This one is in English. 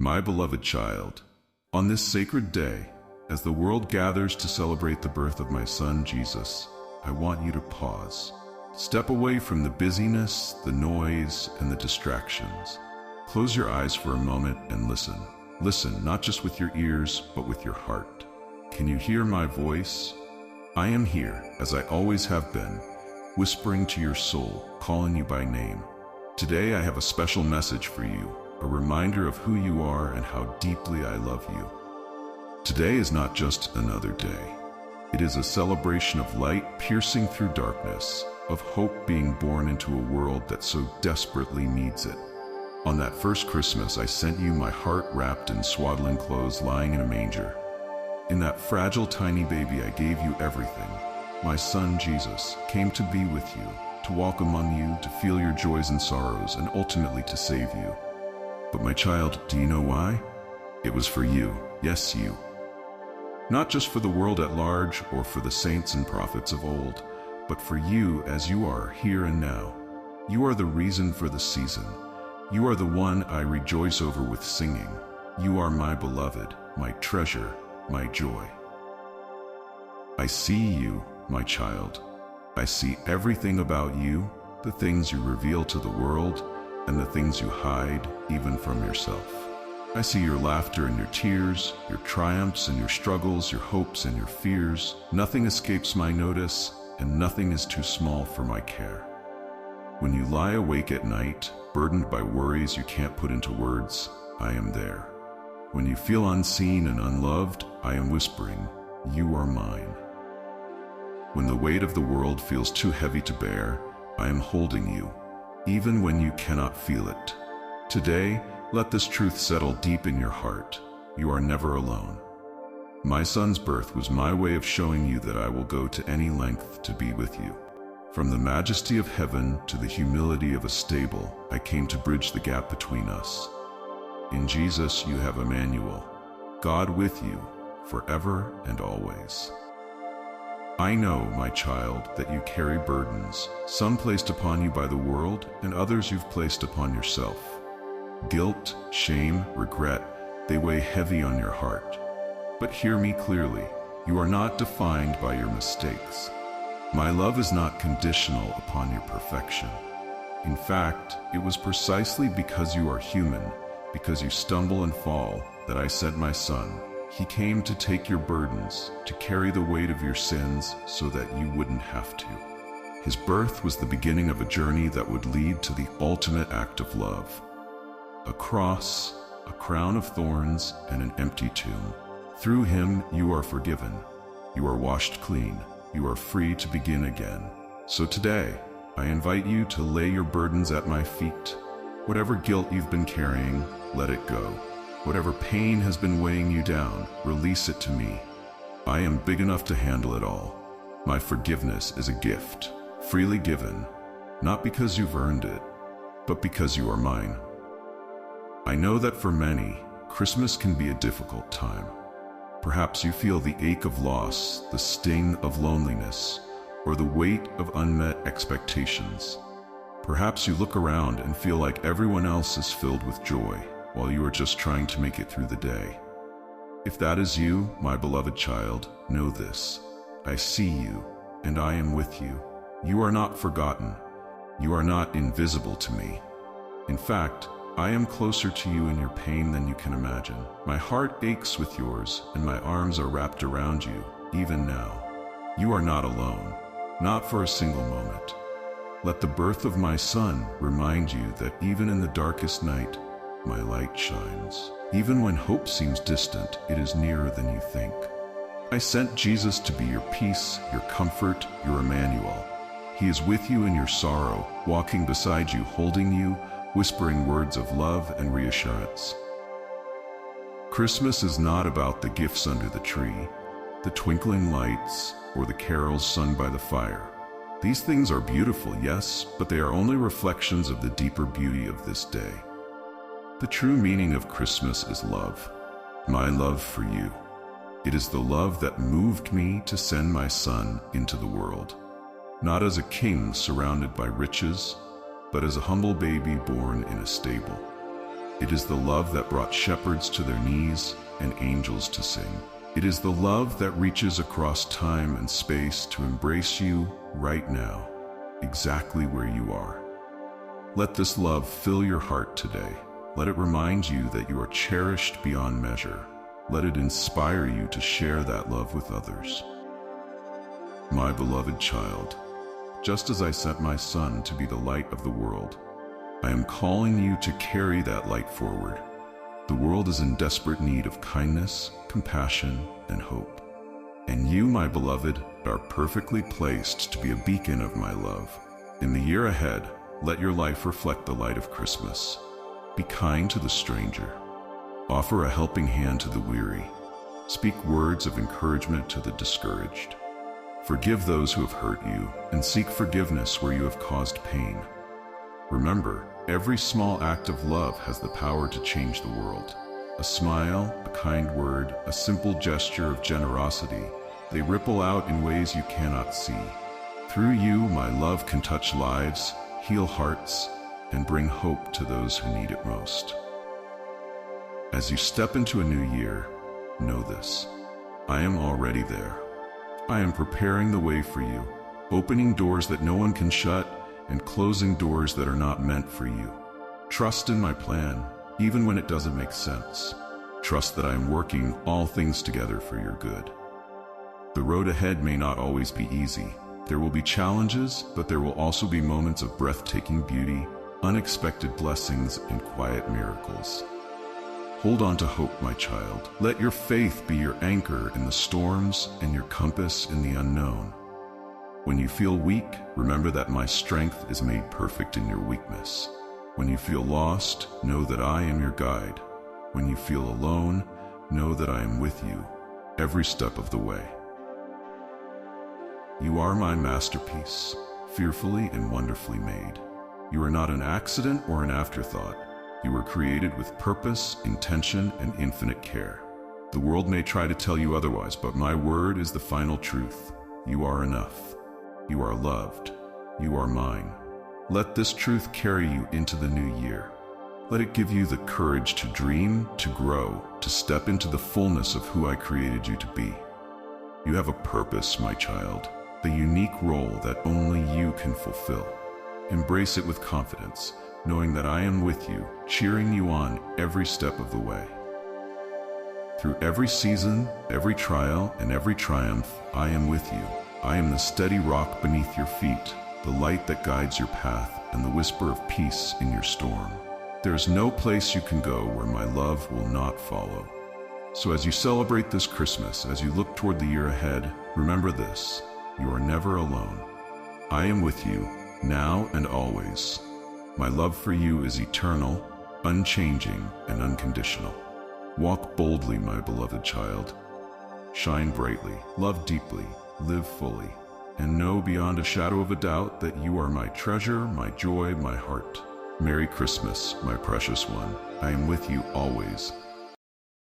My beloved child, on this sacred day, as the world gathers to celebrate the birth of my son Jesus, I want you to pause. Step away from the busyness, the noise, and the distractions. Close your eyes for a moment and listen. Listen, not just with your ears, but with your heart. Can you hear my voice? I am here, as I always have been, whispering to your soul, calling you by name. Today I have a special message for you, a reminder of who you are and how deeply I love you. Today is not just another day. It is a celebration of light piercing through darkness, of hope being born into a world that so desperately needs it. On that first Christmas, I sent you my heart wrapped in swaddling clothes lying in a manger. In that fragile tiny baby, I gave you everything. My son Jesus came to be with you, to walk among you, to feel your joys and sorrows, and ultimately to save you. But my child, do you know why? It was for you, yes, you. Not just for the world at large or for the saints and prophets of old, but for you as you are here and now. You are the reason for the season. You are the one I rejoice over with singing. You are my beloved, my treasure, my joy. I see you, my child. I see everything about you, the things you reveal to the world, and the things you hide even from yourself. I see your laughter and your tears, your triumphs and your struggles, your hopes and your fears. Nothing escapes my notice, and nothing is too small for my care. When you lie awake at night, burdened by worries you can't put into words, I am there. When you feel unseen and unloved, I am whispering, you are mine. When the weight of the world feels too heavy to bear, I am holding you, even when you cannot feel it. Today, let this truth settle deep in your heart. You are never alone. My son's birth was my way of showing you that I will go to any length to be with you. From the majesty of heaven to the humility of a stable, I came to bridge the gap between us. In Jesus you have Emmanuel, God with you, forever and always. I know, my child, that you carry burdens, some placed upon you by the world, and others you've placed upon yourself. Guilt, shame, regret, they weigh heavy on your heart. But hear me clearly, you are not defined by your mistakes. My love is not conditional upon your perfection. In fact, it was precisely because you are human, because you stumble and fall, that I sent my son. He came to take your burdens, to carry the weight of your sins so that you wouldn't have to. His birth was the beginning of a journey that would lead to the ultimate act of love. A cross, a crown of thorns, and an empty tomb. Through him, you are forgiven. You are washed clean. You are free to begin again. So today, I invite you to lay your burdens at my feet. Whatever guilt you've been carrying, let it go. Whatever pain has been weighing you down, release it to me. I am big enough to handle it all. My forgiveness is a gift, freely given, not because you've earned it, but because you are mine. I know that for many, Christmas can be a difficult time. Perhaps you feel the ache of loss, the sting of loneliness, or the weight of unmet expectations. Perhaps you look around and feel like everyone else is filled with joy, while you are just trying to make it through the day. If that is you, my beloved child, know this. I see you, and I am with you. You are not forgotten. You are not invisible to me. In fact, I am closer to you in your pain than you can imagine. My heart aches with yours, and my arms are wrapped around you, even now. You are not alone, not for a single moment. Let the birth of my son remind you that even in the darkest night, my light shines. Even when hope seems distant, it is nearer than you think. I sent Jesus to be your peace, your comfort, your Emmanuel. He is with you in your sorrow, walking beside you, holding you, whispering words of love and reassurance. Christmas is not about the gifts under the tree, the twinkling lights, or the carols sung by the fire. These things are beautiful, yes, but they are only reflections of the deeper beauty of this day. The true meaning of Christmas is love, my love for you. It is the love that moved me to send my son into the world, not as a king surrounded by riches, but as a humble baby born in a stable. It is the love that brought shepherds to their knees and angels to sing. It is the love that reaches across time and space to embrace you right now, exactly where you are. Let this love fill your heart today. Let it remind you that you are cherished beyond measure. Let it inspire you to share that love with others. My beloved child, just as I sent my Son to be the light of the world, I am calling you to carry that light forward. The world is in desperate need of kindness, compassion, and hope. And you, my beloved, are perfectly placed to be a beacon of my love. In the year ahead, let your life reflect the light of Christmas. Be kind to the stranger. Offer a helping hand to the weary. Speak words of encouragement to the discouraged. Forgive those who have hurt you, and seek forgiveness where you have caused pain. Remember, every small act of love has the power to change the world. A smile, a kind word, a simple gesture of generosity, they ripple out in ways you cannot see. Through you, my love can touch lives, heal hearts, and bring hope to those who need it most. As you step into a new year, know this: I am already there. I am preparing the way for you, opening doors that no one can shut and closing doors that are not meant for you. Trust in my plan, even when it doesn't make sense. Trust that I am working all things together for your good. The road ahead may not always be easy. There will be challenges, but there will also be moments of breathtaking beauty, unexpected blessings, and quiet miracles. Hold on to hope, my child. Let your faith be your anchor in the storms and your compass in the unknown. When you feel weak, remember that my strength is made perfect in your weakness. When you feel lost, know that I am your guide. When you feel alone, know that I am with you every step of the way. You are my masterpiece, fearfully and wonderfully made. You are not an accident or an afterthought. You were created with purpose, intention, and infinite care. The world may try to tell you otherwise, but my word is the final truth. You are enough. You are loved. You are mine. Let this truth carry you into the new year. Let it give you the courage to dream, to grow, to step into the fullness of who I created you to be. You have a purpose, my child, the unique role that only you can fulfill. Embrace it with confidence, knowing that I am with you, cheering you on every step of the way. Through every season, every trial, and every triumph, I am with you. I am the steady rock beneath your feet, the light that guides your path, and the whisper of peace in your storm. There is no place you can go where my love will not follow. So as you celebrate this Christmas, as you look toward the year ahead, remember this: you are never alone. I am with you, now and always. My love for you is eternal, unchanging, and unconditional. Walk boldly, my beloved child. Shine brightly, love deeply, live fully, and know beyond a shadow of a doubt that you are my treasure, my joy, my heart. Merry Christmas, my precious one. I am with you always,